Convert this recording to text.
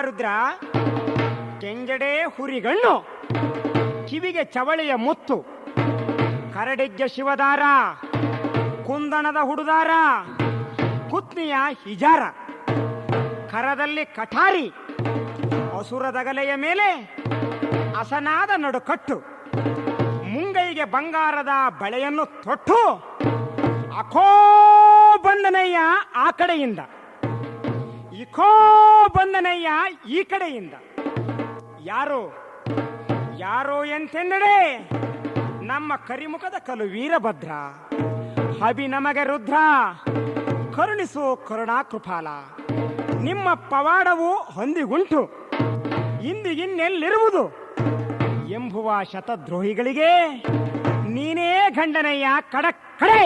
ರುದ್ರ ಕೆಂಜಡೆ ಹುರಿಗಣ್ಣು, ಕಿವಿಗೆ ಚವಳಿಯ ಮುತ್ತು, ಕರಡಿಗೆ ಶಿವದಾರ, ಕುಂದಣದ ಹುಡುದಾರ, ಕುತ್ನಿಯ ಹಿಜಾರ, ಕರದಲ್ಲಿ ಕಠಾರಿ, ಅಸುರದಗಲೆಯ ಮೇಲೆ ಅಸನಾದ ನಡುಕಟ್ಟು, ಮುಂಗೈಗೆ ಬಂಗಾರದ ಬಳೆಯನ್ನು ತೊಟ್ಟು ಅಖೋ ಬಂದನಯ್ಯ ಆ ಕಡೆಯಿಂದ, ಇಖೋ ಬಂದನಯ್ಯ ಈ ಕಡೆಯಿಂದ. ಯಾರು ಯಾರೋ ಎಂತೆಂದಡೆ ನಮ್ಮ ಕರಿಮುಖದ ಕಲು ವೀರಭದ್ರ. ಹಬಿ ನಮಗೆ ರುದ್ರ, ಕರುಣಿಸು ಕರುಣಾ ಕೃಪಾಲ. ನಿಮ್ಮ ಪವಾಡವು ಹೊಂದಿಗುಂಟು, ಇಂದಿಗಿನ್ನೆಲ್ಲಿರುವುದು ಎಂಬುವ ಶತದ್ರೋಹಿಗಳಿಗೆ ನೀನೇ ಗಂಡನಯ್ಯ ಕಡೆ.